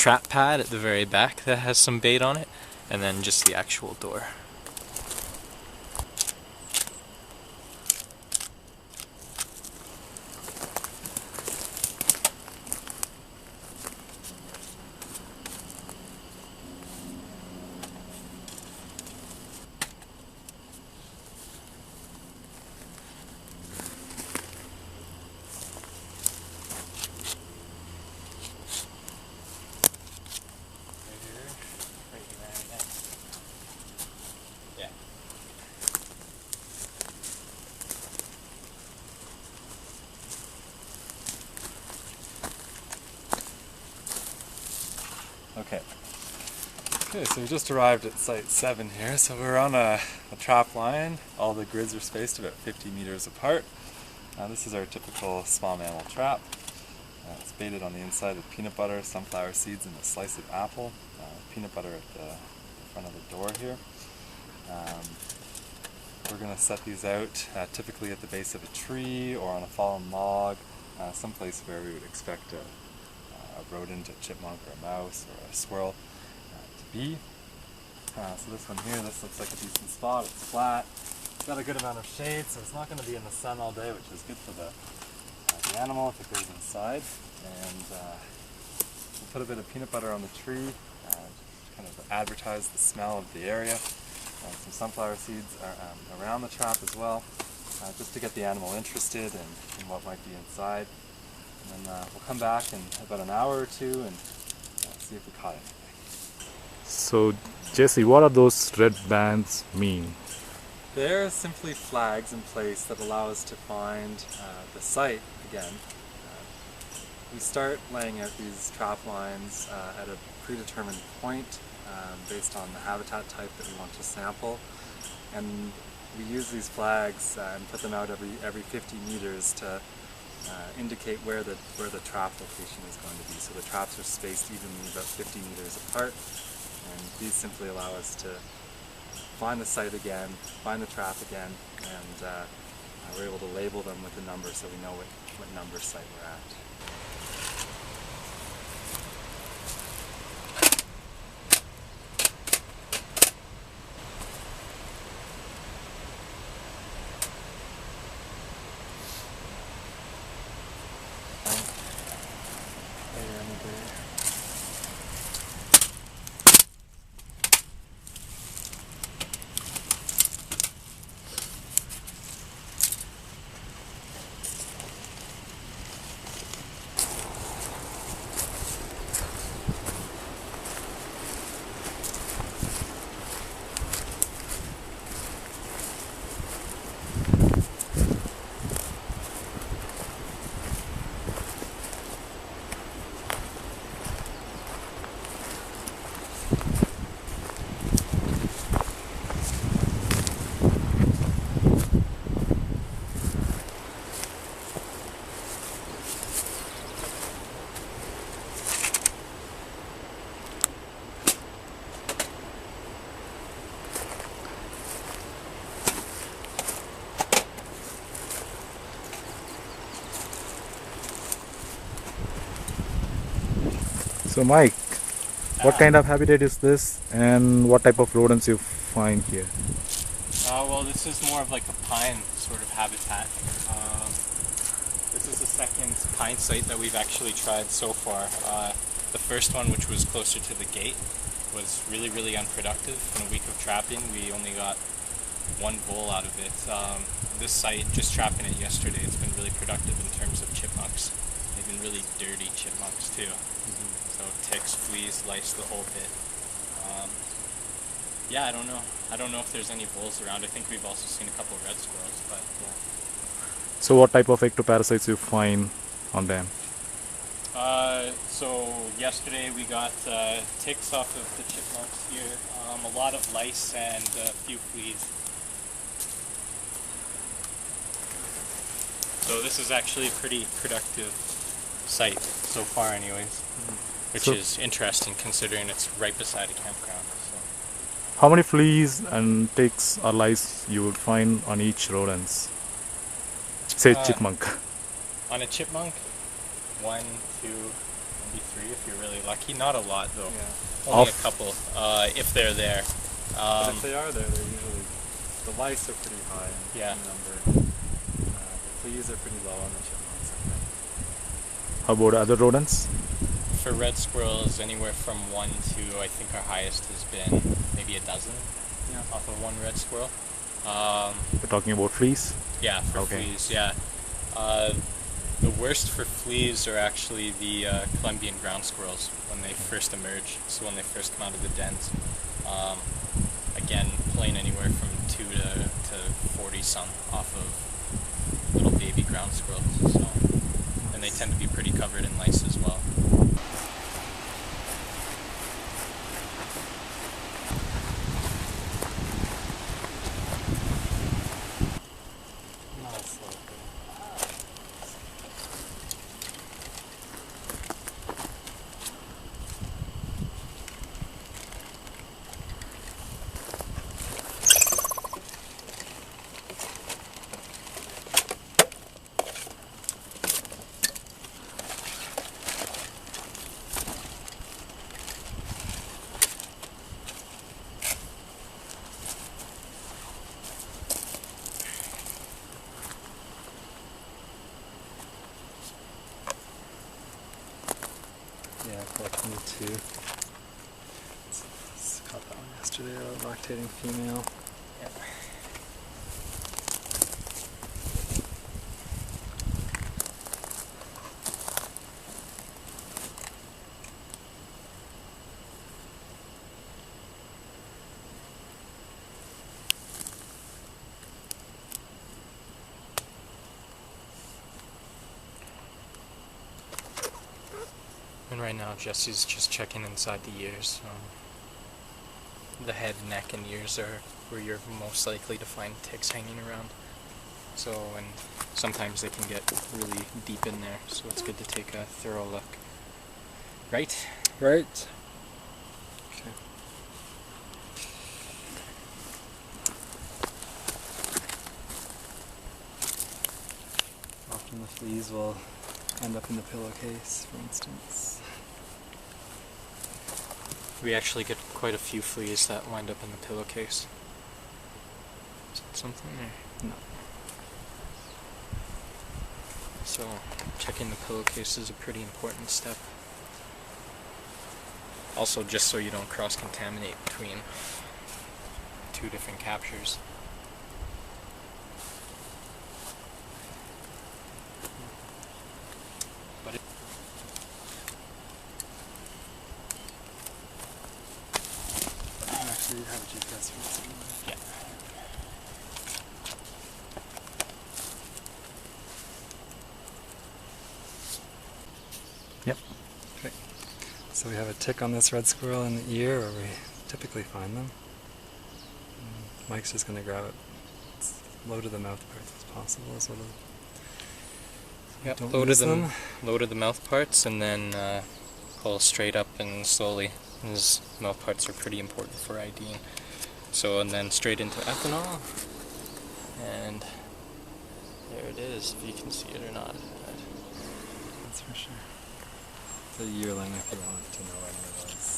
trap pad at the very back that has some bait on it, and then just the actual door. Okay, so we just arrived at site 7 here. So we're on a trap line. All the grids are spaced about 50 meters apart. This is our typical small mammal trap. It's baited on the inside with peanut butter, sunflower seeds, and a slice of apple. Peanut butter at the front of the door here. We're going to set these out typically at the base of a tree or on a fallen log, someplace where we would expect a rodent, a chipmunk, or a mouse, or a squirrel to be. So this one here, this looks like a decent spot. It's flat. It's got a good amount of shade, so it's not going to be in the sun all day, which is good for the animal if it goes inside. And we'll put a bit of peanut butter on the tree, kind of advertise the smell of the area. Some sunflower seeds around the trap as well, just to get the animal interested in what might be inside. And then we'll come back in about an hour or two and see if we caught anything. So, Jesse, what are those red bands mean? They're simply flags in place that allow us to find the site again. We start laying out these trap lines at a predetermined point based on the habitat type that we want to sample, and we use these flags and put them out every 50 meters to indicate where the trap location is going to be. So the traps are spaced evenly about 50 meters apart, and these simply allow us to find the site again, find the trap again, and we're able to label them with a number so we know what number site we're at. So Mike, what kind of habitat is this, and what type of rodents you find here? Well, this is more of like a pine sort of habitat. This is the second pine site that we've actually tried so far. The first one, which was closer to the gate, was really unproductive. In a week of trapping, we only got one bull out of it. This site, just trapping it yesterday, it's been really productive in terms of chipmunks. They've been really dirty chipmunks too. So ticks, fleas, lice, the whole bit. Yeah, I don't know if there's any bulls around. I think we've also seen a couple of red squirrels, but yeah. So what type of ectoparasites you find on them? So yesterday we got ticks off of the chipmunks here, a lot of lice and a few fleas. So this is actually a pretty productive site so far anyways, which is interesting considering it's right beside a campground. So. How many fleas and ticks or lice you would find on each rodents? Say chipmunk. On a chipmunk, 1, 2, maybe 3 if you're really lucky. Not a lot though. Yeah. Only Off- a couple, if they're there. But if they are there, they're usually, the lice are pretty high Yeah. in number. The fleas are pretty low on the chipmunks, I think. How about other rodents? For red squirrels, anywhere from 1 to, I think our highest has been maybe a dozen Yeah. off of one red squirrel. We're talking about fleas. Yeah, for Okay. fleas, yeah. The worst for fleas are actually the Colombian ground squirrels when they first emerge, so when they first come out of the dens. Again, playing anywhere from 2 to 40 some off of little baby ground squirrels, so, and they tend to be pretty covered in lice as well. Nice little thing. Yeah, collecting the 2. Caught that one yesterday, a lactating female. Yeah. And right now Jesse's just checking inside the ears. The head, neck, and ears are where you're most likely to find ticks hanging around. So, and sometimes they can get really deep in there, so it's good to take a thorough look. Right? Right. Okay. Often the fleas will end up in the pillowcase, for instance. We actually get quite a few fleas that wind up in the pillowcase. Is that something or? No. So, checking the pillowcase is a pretty important step. Also, just so you don't cross-contaminate between 2 different captures. But it Actually, you have a GPS for this anyway. yeah. Yep. Okay. So we have a tick on this red squirrel in the ear where we typically find them. Mike's just going to grab it as low to the mouth parts as possible so that Yep, don't low to lose the them. low to the mouth parts, and then pull straight up and slowly. His mouth parts are pretty important for IDing. So, and then straight into ethanol, and there it is. If you can see it or not. That's for sure. It's a yearling if you want to know any of those.